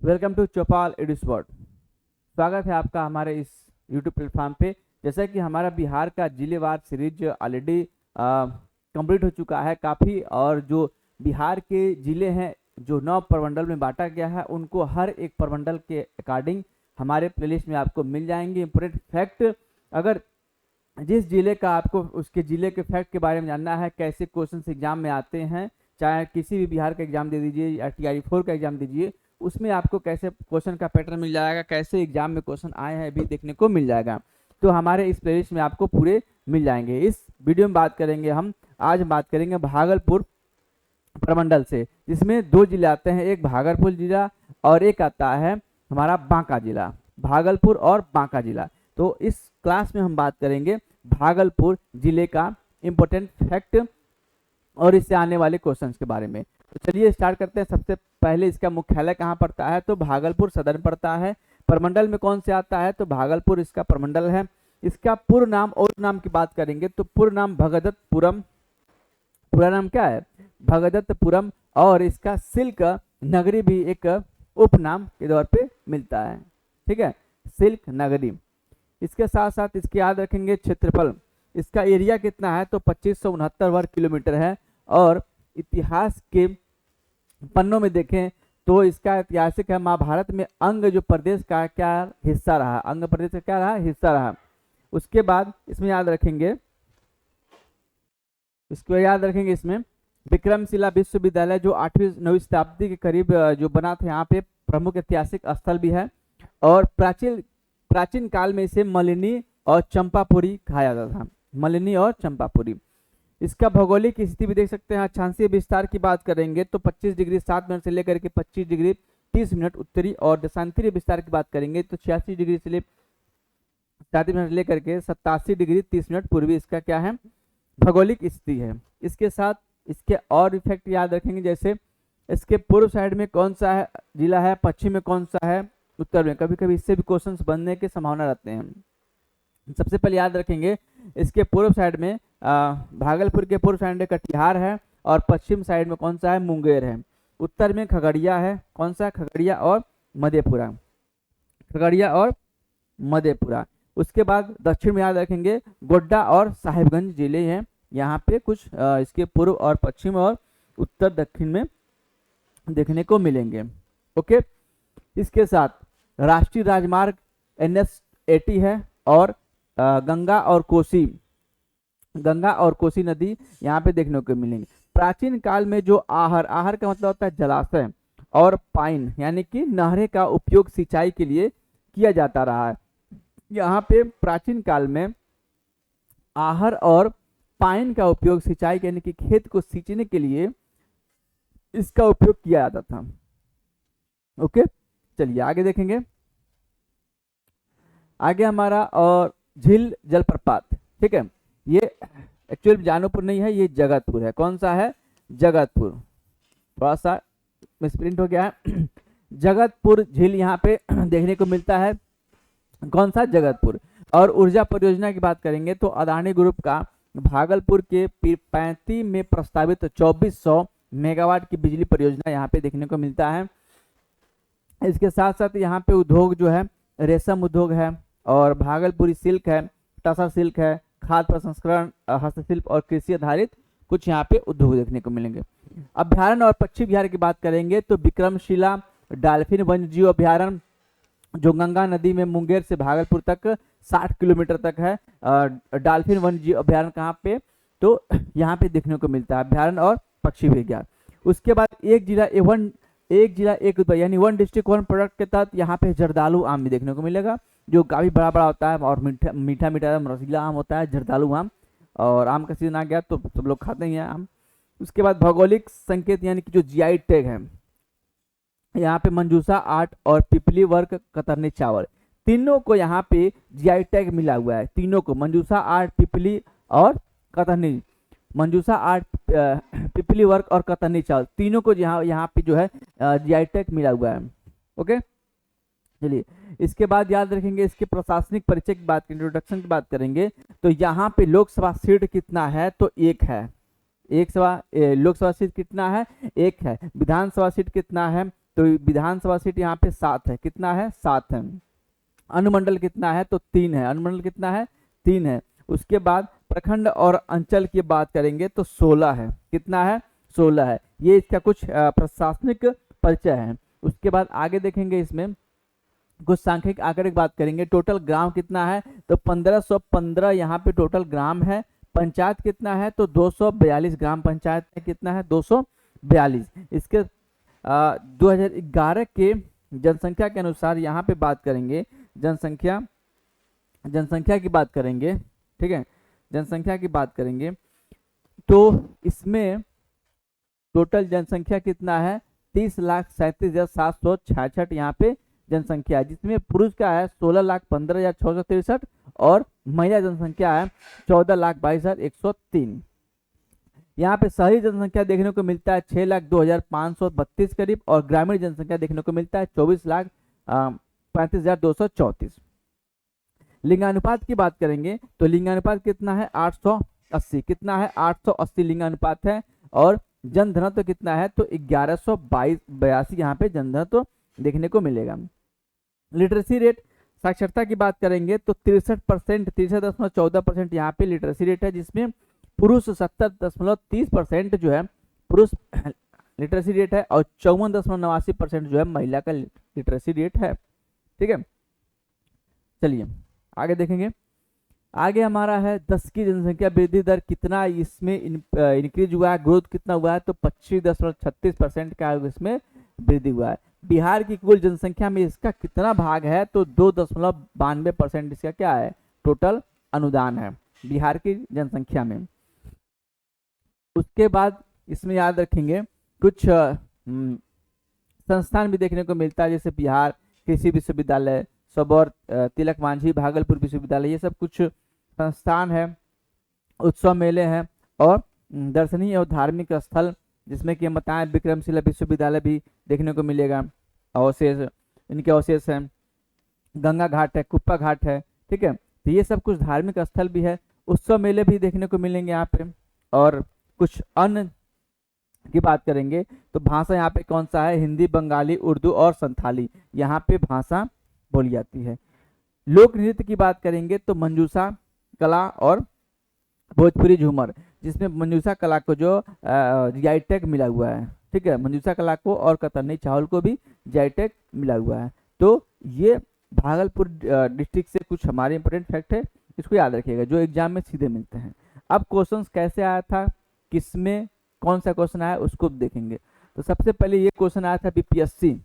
Welcome to चौपाल एडुस्वर्ड। स्वागत है आपका हमारे इस यूट्यूब प्लेटफॉर्म पे। जैसा कि हमारा बिहार का जिलेवार सीरीज ऑलरेडी कंप्लीट हो चुका है काफ़ी, और जो बिहार के जिले हैं जो 9 प्रमंडल में बांटा गया है उनको हर एक प्रमंडल के अकॉर्डिंग हमारे प्लेलिस्ट में आपको मिल जाएंगे इंपॉर्टेंट फैक्ट। अगर जिस जिले का आपको उसके जिले के फैक्ट के बारे में जानना है, कैसे क्वेश्चन एग्जाम में आते हैं, चाहे किसी भी बिहार का एग्जाम दे दीजिए या TRE 4 का एग्जाम दीजिए, उसमें आपको कैसे क्वेश्चन का पैटर्न मिल जाएगा, कैसे एग्जाम में क्वेश्चन आए हैं भी देखने को मिल जाएगा। तो हमारे इस प्लेलिस्ट में आपको पूरे मिल जाएंगे। इस वीडियो में बात करेंगे आज हम बात करेंगे भागलपुर प्रमंडल से, जिसमें 2 जिले आते हैं, एक भागलपुर जिला और एक आता है हमारा बांका जिला। भागलपुर और बांका जिला। तो इस क्लास में हम बात करेंगे भागलपुर जिले का इम्पोर्टेंट फैक्ट और इससे आने वाले क्वेश्चंस के बारे में। तो चलिए स्टार्ट करते हैं। सबसे पहले इसका मुख्यालय कहाँ पड़ता है, तो भागलपुर सदर में पड़ता है। प्रमंडल में कौन से आता है, तो भागलपुर इसका प्रमंडल है। इसका पूर्ण नाम और नाम की बात करेंगे तो पूर्ण नाम भगदत्तपुरम, पूरा नाम क्या है भगदत्तपुरम, और इसका सिल्क नगरी भी एक उपनाम के तौर पे मिलता है। ठीक है, सिल्क नगरी। इसके साथ साथ इसके याद रखेंगे क्षेत्रफल। इसका एरिया कितना है, तो 2569 वर्ग किलोमीटर है। और इतिहास के पन्नों में देखें तो इसका ऐतिहासिक है, महाभारत में अंग जो प्रदेश का क्या हिस्सा रहा, अंग प्रदेश का क्या रहा, हिस्सा रहा। उसके बाद इसमें याद रखेंगे, इसमें विक्रमशिला विश्वविद्यालय जो 8वीं-9वीं शताब्दी के करीब जो बना था, यहाँ पे प्रमुख ऐतिहासिक स्थल भी है। और प्राचीन काल में इसे मलिनी और चंपापुरी कहा जाता था, मलिनी और चंपापुरी। इसका भौगोलिक स्थिति भी देख सकते हैं। अक्षांशीय विस्तार की बात करेंगे तो 25 डिग्री 7 मिनट से लेकर के 25 डिग्री 30 मिनट उत्तरी, और देशांतरीय विस्तार की बात करेंगे तो 86 डिग्री से 37 मिनट लेकर के 87 डिग्री 30 मिनट पूर्वी इसका क्या है, भौगोलिक स्थिति है। इसके साथ इसके और इफेक्ट याद रखेंगे, जैसे इसके पूर्व साइड में कौन सा है जिला है, पश्चिम में कौन सा है, उत्तर में। कभी कभी इससे भी क्वेश्चन बनने की संभावना रहते हैं। सबसे पहले याद रखेंगे इसके पूर्व साइड में भागलपुर के पूर्व साइड में कटिहार है, और पश्चिम साइड में कौन सा है, मुंगेर है। उत्तर में खगड़िया है, कौन सा, खगड़िया और मधेपुरा, खगड़िया और मधेपुरा। उसके बाद दक्षिण में याद रखेंगे गोड्डा और साहिबगंज जिले हैं। यहाँ पे कुछ इसके पूर्व और पश्चिम और उत्तर दक्षिण में देखने को मिलेंगे। ओके, इसके साथ राष्ट्रीय राजमार्ग NH80 है, और गंगा और कोसी नदी यहाँ पे देखने को मिलेंगे। प्राचीन काल में जो आहर का मतलब होता है जलाशय, और पाइन यानी कि नहरें का उपयोग सिंचाई के लिए किया जाता रहा है। यहाँ पे प्राचीन काल में आहर और पाइन का उपयोग सिंचाई यानी कि खेत को सींचने के लिए इसका उपयोग किया जाता था। ओके, चलिए आगे देखेंगे। आगे हमारा और झील जलप्रपात। ठीक है, ये एक्चुअली जानोपुर नहीं है, ये जगतपुर है। कौन सा है, जगतपुर, थोड़ा सा मिसप्रिंट हो गया है। जगतपुर झील यहाँ पे देखने को मिलता है, कौन सा, जगतपुर। और ऊर्जा परियोजना की बात करेंगे तो अदानी ग्रुप का भागलपुर के 35 में प्रस्तावित 2400 मेगावाट की बिजली परियोजना यहाँ पे देखने को मिलता है। इसके साथ साथ यहाँ पे उद्योग जो है रेशम उद्योग है, और भागलपुरी सिल्क है, टसा सिल्क है, खाद्य प्रसंस्करण, हस्तशिल्प और कृषि आधारित कुछ यहाँ पे उद्योग देखने को मिलेंगे। अभ्यारण्य और पक्षी विहार की बात करेंगे तो विक्रमशिला डॉल्फिन वन्यजीव अभ्यारण्य जो गंगा नदी में मुंगेर से भागलपुर तक 60 किलोमीटर तक है। डॉल्फिन वन्यजीव अभ्यारण्य कहाँ पे, तो यहाँ पे देखने को मिलता है, अभ्यारण्य और पक्षी विहार। उसके बाद एक जिला एक उत्पाद यानी 1 डिस्ट्रिक्ट 1 प्रोडक्ट के तहत यहाँ पे जर्दालू आम भी देखने को मिलेगा, जो काफी बड़ा बड़ा होता है और मीठा रसीला आम होता है, जर्दालू आम। और आम का सीजन आ गया तो सब लोग खाते ही हैं आम। उसके बाद भौगोलिक संकेत यानी कि जो GI टैग है, यहाँ पे मंजूसा आर्ट और पिपली वर्क कतरनी चावल, तीनों को यहाँ पे GI टैग मिला हुआ है। तीनों को, मंजूसा आर्ट, पिपली और कतरनी, मंजूसा आर्ट, पिपली वर्क और कतरनी चावल, तीनों को यहाँ पे जो है GI टैग मिला हुआ है। ओके, चलिए इसके बाद याद रखेंगे इसके प्रशासनिक परिचय की बात, इंट्रोडक्शन की बात करेंगे तो यहाँ पे लोकसभा सीट कितना है, तो 1 है। लोकसभा सीट कितना है, 1 है। विधानसभा सीट कितना है, तो विधानसभा सीट यहाँ पे 7 है। कितना है? 7 है। अनुमंडल कितना है? तो 3 है। अनुमंडल कितना है? 3 है। उसके बाद प्रखंड और अंचल की बात करेंगे तो 16 है। कितना है? 16 है। ये इसका कुछ प्रशासनिक परिचय है। उसके बाद आगे देखेंगे, इसमें कुछ सांख्यिक आंकड़े की बात करेंगे। टोटल ग्राम कितना है? तो 1515 यहाँ पे टोटल ग्राम है। पंचायत कितना है? तो 242 ग्राम पंचायत है। कितना है? 242। इसके 2011 के जनसंख्या के अनुसार यहाँ पे बात करेंगे, जनसंख्या की बात करेंगे, ठीक है, जनसंख्या की बात करेंगे तो इसमें टोटल जनसंख्या कितना है? 30,37,766 यहाँ पे जनसंख्या है, जिसमें पुरुष का है 16,15,663 और महिला जनसंख्या है 14,22,103। यहाँ पे शहरी जनसंख्या देखने को मिलता है 6,02,532 करीब, और ग्रामीण जनसंख्या देखने को मिलता है 24,35,234। लिंगानुपात की बात करेंगे तो लिंगानुपात कितना है? 880। कितना है? 880 लिंगानुपात है। और जनघनत्व कितना है? तो 1182 यहाँ पे जनघनत्व देखने को मिलेगा। लिटरेसी रेट, साक्षरता की बात करेंगे तो 63%, 63.14% यहाँ पे लिटरेसी रेट है, जिसमें पुरुष 70.30% जो है पुरुष लिटरेसी रेट है, और 54.89% जो है महिला का लिटरेसी रेट है। ठीक है, चलिए आगे देखेंगे। आगे हमारा है 10 की जनसंख्या वृद्धि दर कितना इसमें इंक्रीज हुआ है, ग्रोथ कितना हुआ है? तो 25.36% का इसमें वृद्धि हुआ है। बिहार की कुल जनसंख्या में इसका कितना भाग है? तो 2.92% इसका क्या है? टोटल अनुदान है बिहार की जनसंख्या में। उसके बाद इसमें याद रखेंगे कुछ संस्थान भी देखने को मिलता है, जैसे बिहार कृषि विश्वविद्यालय, सबौर तिलक मांझी भागलपुर विश्वविद्यालय, ये सब कुछ संस्थान है। उत्सव मेले हैं और दर्शनीय और धार्मिक स्थल, जिसमें कि हम बताएं विक्रमशिला विश्वविद्यालय भी देखने को मिलेगा, अवशेष इनके अवशेष हैं। गंगा घाट है, कुप्पा घाट है। ठीक है, तो ये सब कुछ धार्मिक स्थल भी है। उत्सव मेले भी देखने को मिलेंगे यहाँ पे। और कुछ अन्य की बात करेंगे तो भाषा यहाँ पे कौन सा है? हिंदी, बंगाली, उर्दू और संथाली यहाँ पे भाषा बोली जाती है। लोक नृत्य की बात करेंगे तो मंजूषा कला और भोजपुरी झूमर, जिसमें मंजूषा कला को जो जीआई टैग मिला हुआ है। ठीक है, मंजूषा कला को और कतरनी चावल को भी जीआई टैग मिला हुआ है। तो ये भागलपुर डिस्ट्रिक्ट से कुछ हमारे इंपॉर्टेंट फैक्ट है, इसको याद रखिएगा, जो एग्जाम में सीधे मिलते हैं। अब क्वेश्चंस कैसे आया था, किसमें कौन सा क्वेश्चन आया, उसको देखेंगे। तो सबसे पहले ये क्वेश्चन आया था बीपीएससी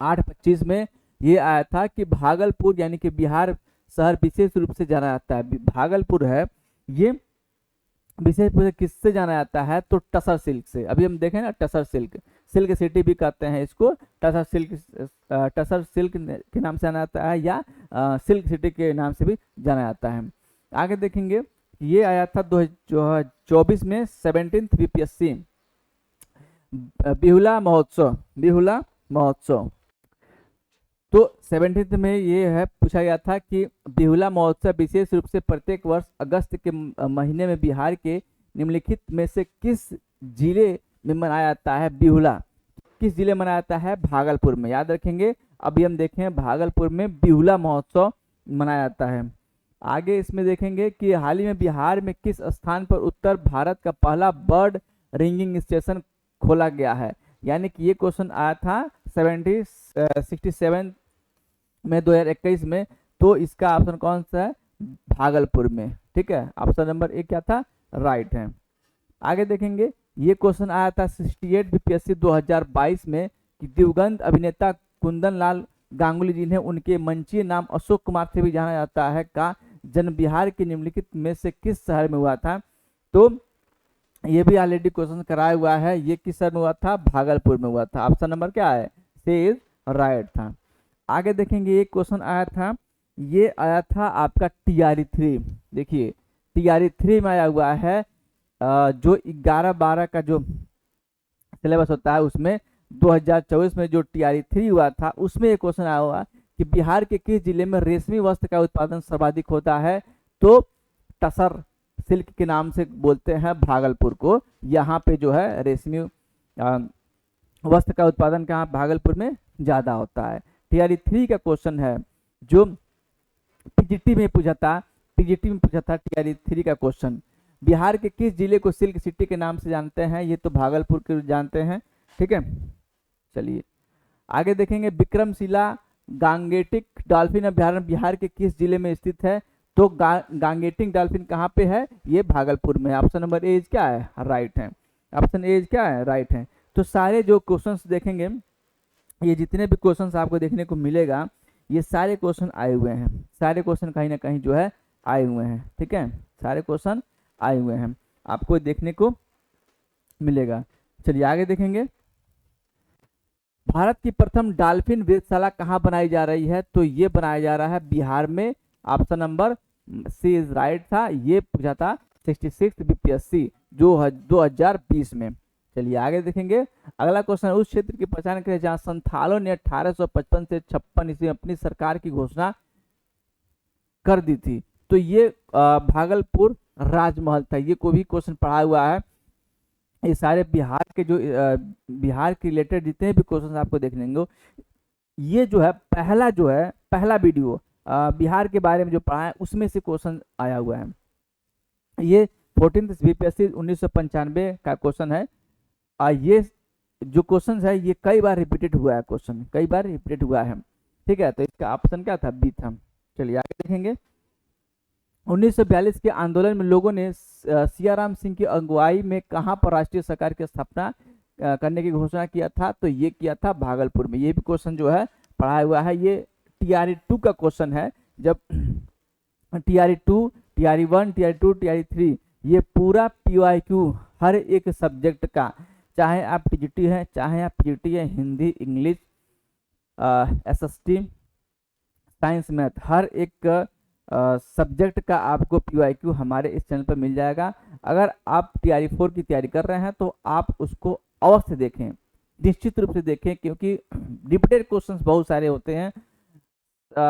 825 में। ये आया था कि भागलपुर यानी कि बिहार शहर विशेष रूप से जाना जाता है, भागलपुर है ये विशेष रूप से किससे जाना जाता है? तो टसर सिल्क से। अभी हम देखें ना, टसर सिल्क, सिल्क सिटी भी कहते हैं इसको, टसर सिल्क के नाम से जाना जाता है, या सिल्क सिटी के नाम से भी जाना जाता है। आगे देखेंगे, ये आया था 2024 में 17th बीपीएससी बिहुला महोत्सव, बिहुला महोत्सव। तो 17th में ये है पूछा गया था कि बिहुला महोत्सव विशेष रूप से प्रत्येक वर्ष अगस्त के महीने में बिहार के निम्नलिखित में से किस जिले में मनाया जाता है? बिहुला किस जिले में मनाया जाता है? भागलपुर में। याद रखेंगे, अभी हम देखें भागलपुर में बिहुला महोत्सव मनाया जाता है। आगे इसमें देखेंगे कि हाल ही में बिहार में किस स्थान पर उत्तर भारत का पहला बर्ड रिंगिंग स्टेशन खोला गया है? यानी कि ये क्वेश्चन आया था 67 में 2021 में। तो इसका ऑप्शन कौन सा है? भागलपुर में। ठीक है, ऑप्शन नंबर ए क्या था? राइट है। आगे देखेंगे, ये क्वेश्चन आया था 68 बीपीएससी 2022 में कि दिवंगत अभिनेता कुंदन लाल गांगुली, जिन्हें उनके मंचीय नाम अशोक कुमार से भी जाना जाता है, का जन्म बिहार के निम्नलिखित में से किस शहर में हुआ था? तो ये भी ऑलरेडी क्वेश्चन कराया हुआ है, ये किस शहर में हुआ था? भागलपुर में हुआ था। ऑप्शन नंबर क्या है? सी इज राइट था। आगे देखेंगे, एक क्वेश्चन आया था, ये आया था आपका टीआरई 3। देखिए टीआरई 3 में आया हुआ है, जो 11-12 का जो सिलेबस होता है उसमें 2024 में जो टीआरई 3 हुआ था उसमें एक क्वेश्चन आया हुआ कि बिहार के किस जिले में रेशमी वस्त्र का उत्पादन सर्वाधिक होता है? तो टसर सिल्क के नाम से बोलते हैं भागलपुर को। यहाँ पे जो है रेशमी वस्त्र का उत्पादन कहाँ, भागलपुर में ज्यादा होता है। टीआरई 3 का क्वेश्चन है जो पीजीटी में पूछा था, टीआरई 3 का क्वेश्चन। बिहार के किस जिले को सिल्क सिटी के नाम से जानते हैं, ये तो भागलपुर के जानते हैं, ठीक है। चलिए आगे देखेंगे, विक्रमशिला गांगेटिक डॉल्फिन अभ्यारण्य बिहार के किस जिले में स्थित है, तो गांगेटिक डॉल्फिन कहाँ पे है, ये भागलपुर में है। ऑप्शन नंबर ए क्या है, राइट है। ऑप्शन ए क्या है, राइट है। तो सारे जो क्वेश्चंस देखेंगे, ये जितने भी क्वेश्चंस आपको देखने को मिलेगा, ये सारे क्वेश्चन आए हुए हैं, सारे क्वेश्चन कहीं ना कहीं जो है आए हुए हैं, ठीक है, सारे क्वेश्चन आए हुए हैं, आपको देखने को मिलेगा। चलिए आगे देखेंगे, भारत की प्रथम डॉल्फिन वेधशाला कहाँ बनाई जा रही है, तो ये बनाया जा रहा है बिहार में। Option number C is right था, ये पूछा था 66 बीपीएससी जो 2020 में। चलिए आगे देखेंगे, अगला क्वेश्चन, उस क्षेत्र की पहचान करें जहां संथालों ने 1855 से 56 ईस्वी में अपनी सरकार की घोषणा कर दी थी, तो ये भागलपुर राजमहल था। ये कोई भी क्वेश्चन पढ़ा हुआ है, ये सारे बिहार के जो बिहार के रिलेटेड जितने भी क्वेश्चन आपको देखने को, ये जो है पहला वीडियो बिहार के बारे में जो पढ़ा है उसमें से क्वेश्चन आया हुआ है। ये 14th बीपीएससी 1995 का क्वेश्चन है। ये जो क्वेश्चन है ये कई बार रिपीटेड हुआ है, क्वेश्चन कई बार रिपीटेड हुआ है, ठीक है। तो इसका ऑप्शन क्या था, बी था। चलिए आगे देखेंगे, 1942 के आंदोलन में लोगों ने सियाराम सिंह की अगुवाई में कहां पर राष्ट्रीय सरकार की स्थापना करने की घोषणा किया था, तो ये किया था भागलपुर में। ये भी क्वेश्चन जो है पढ़ाया हुआ है, ये टीआरई 2 का क्वेश्चन है। जब टीआरई 2, टीआरई 1, टीआरई 2, टीआरई 3, ये पूरा पीवाईक्यू हर एक सब्जेक्ट का, चाहे आप टीजीटी है, चाहे आप पीजीटी है, Hindi, English, SST, science, math, हर एक सब्जेक्ट का आपको पीवाईक्यू हमारे इस चैनल पर मिल जाएगा। अगर आप टीआरई 4 की तैयारी कर रहे हैं तो आप उसको अवश्य देखें, निश्चित रूप से देखें, क्योंकि रिपीटेड क्वेश्चंस बहुत सारे होते हैं।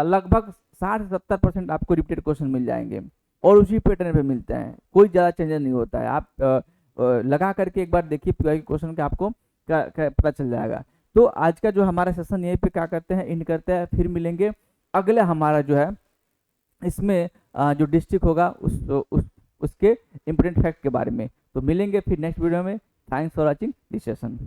लगभग 60-70% आपको रिपीटेड क्वेश्चन मिल जाएंगे और उसी पैटर्न पे मिलते हैं, कोई ज़्यादा चेंजेस नहीं होता है। आप लगा करके एक बार देखिए पीवाईक्यू क्वेश्चन का, आपको पता चल जाएगा। तो आज का जो हमारा सेशन यहीं पे क्या करते हैं, एंड करते हैं। फिर मिलेंगे अगले हमारा जो है इसमें जो डिस्ट्रिक्ट होगा उसके इम्पोर्टेंट फैक्ट के बारे में। तो मिलेंगे फिर नेक्स्ट वीडियो में। Thanks for watching this session.